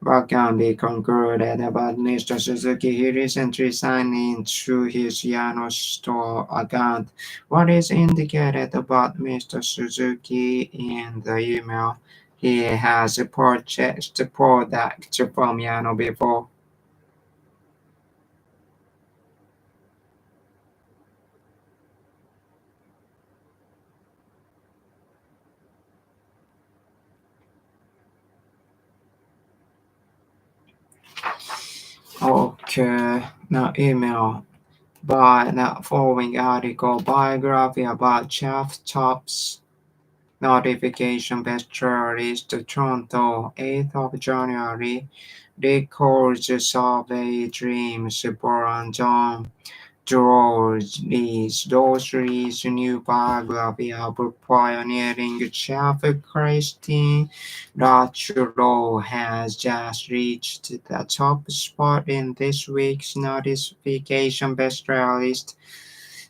[SPEAKER 1] What can be concluded about Mr. Suzuki? He recently signed into his Yano store account. What is indicated about Mr. Suzuki in the email? He has purchased products from Yano before. Okay, now email. By the following article, biography about Jeff Tops. Notification bestseller is the Toronto, 8th of January. Records survey dreams born on George's Dorsey's new biography of pioneering chef Christine Rachel has just reached the top spot in this week's notification bestseller list.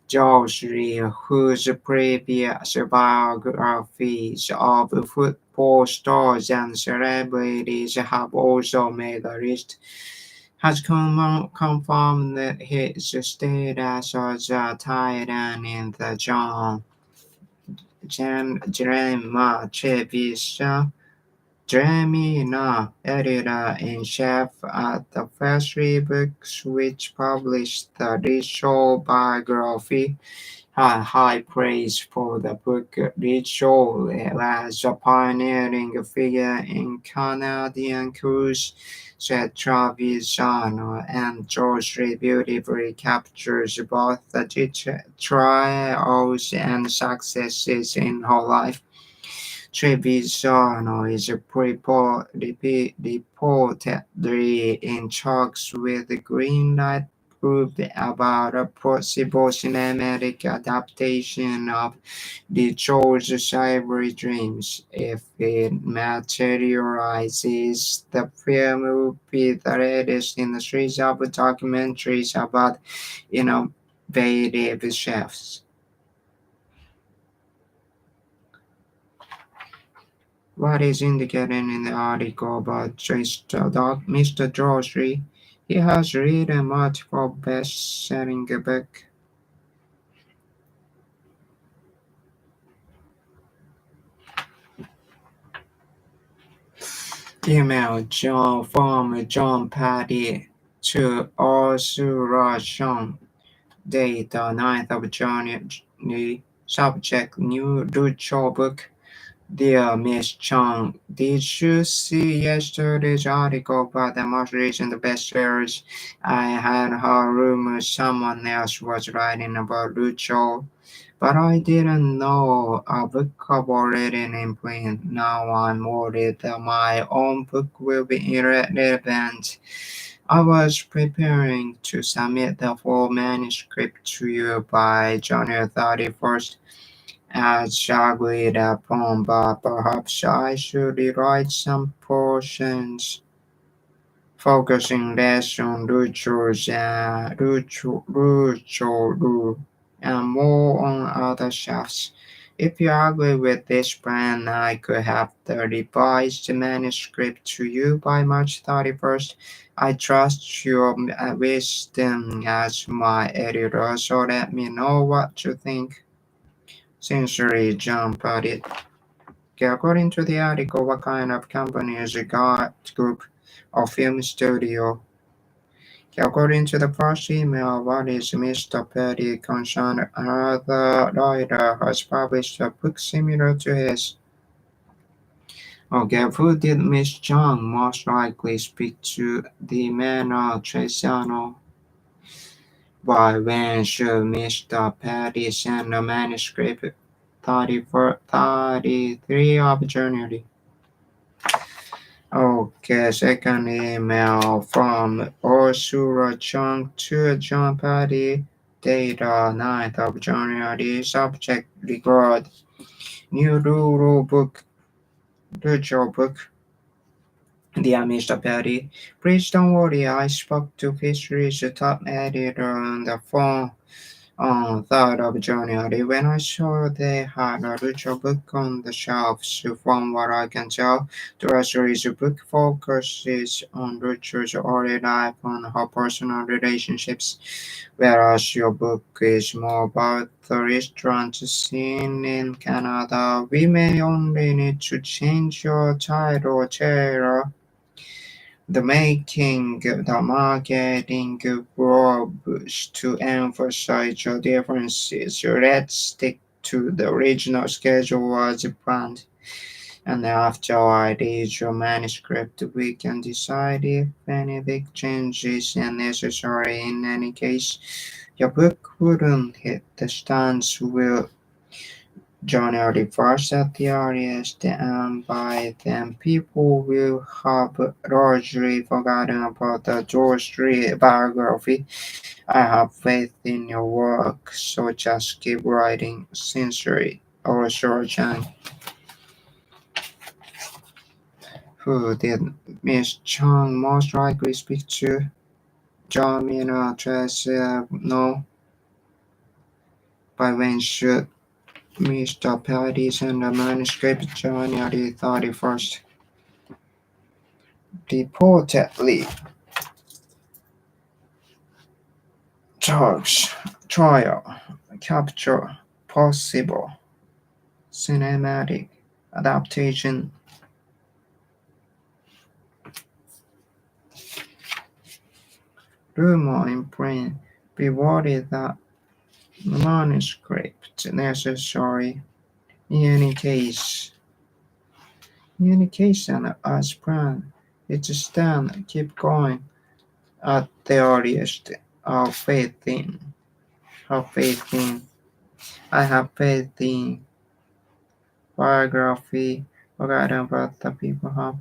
[SPEAKER 1] George, whose previous biographies of football stars and celebrities have also made the list, has confirmed his status as a titan in the Drama Treviso. Jeremy Na, editor-in-chief at the Factory Books, which published the Ritual biography, had high praise for the book. Ritual as a pioneering figure in Canadian cruise, said Travisano, and George beautifully captures both the trials and successes in her life. Treviso is reportedly in talks with the Greenlight Group about a possible cinematic adaptation of the George Ivory Dreams. If it materializes, the film will be the latest in a series of documentaries about innovative chefs. What is indicated in the article about Mr. George? He has written multiple best-selling books. Email John from John Patty to Ursula Sean. Date the 9th of January. Subject New Lucho book. Dear Miss Chung, did you see yesterday's article about the most recent bestsellers? I had heard rumors someone else was writing about Lucho, but I didn't know a book already in print. Now I'm worried that my own book will be irrelevant. I was preparing to submit the full manuscript to you by January 31st as agreed upon, but perhaps I should rewrite some portions, focusing less on Lucho and more on other chefs. If you agree with this plan, I could have the revised manuscript to you by March 31st. I trust your wisdom as my editor, so let me know what you think. Sincerely, John Paddy. Okay, according to the article, what kind of company is a God group or film studio? Okay, according to the first email, what is Mr. Petty concerned? Another writer has published a book similar to his. Okay, who did Miss Chung most likely speak to? The Manor Tresiano. By when should Mr. Petty send a manuscript? 33 of January. Okay, second email from Ursula Chung to John Paddy, date 9th of January, subject regard, new rule book, virtual book. Dear Mr. Paddy, please don't worry, I spoke to History's top editor on the phone. On 3rd of January, when I saw they had a Lucha book on the shelves, from what I can tell, the Rosario's book focuses on Lucha's early life and her personal relationships, whereas your book is more about the restaurant scene in Canada. We may only need to change your title, Tara. The making the marketing probes to emphasize your differences. Let's stick to the original schedule as planned. And after I read your manuscript, we can decide if any big changes are necessary. In any case, your book wouldn't hit the stands will January 1st at the earliest, and by then people will have largely forgotten about the George Street biography. I have faith in your work, so just keep writing. Sincerely, our Chang. Who did Miss Chang most likely speak to? Jamina Tracy, no. By when should Mr. Patty send a manuscript? January 31st. Reportedly, Charge, trial, capture, possible, cinematic, adaptation. Rumor in print, be worried that manuscript necessary. In any case, and as planned, it's stand, keep going at the earliest. Have faith in, have faith in, I have faith in biography, forgotten about the people have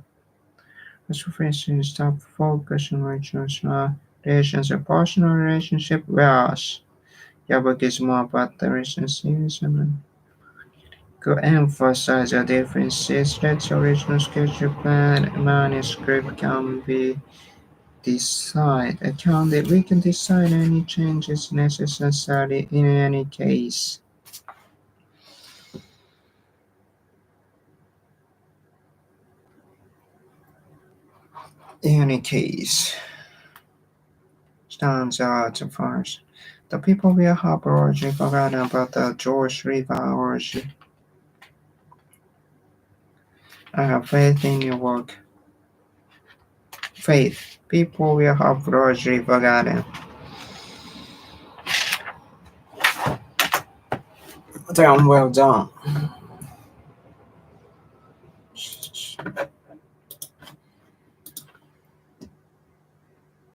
[SPEAKER 1] sufficient stop focus on relational relations and personal relationship, whereas your book is more about the relationships and could emphasize the differences that the original schedule plan manuscript can be we can decide any changes necessary in any case. In any case, stands out first. The people will have already forgotten about the George River orgy. I have faith in your work. Faith. People will have largely forgotten. Damn well done.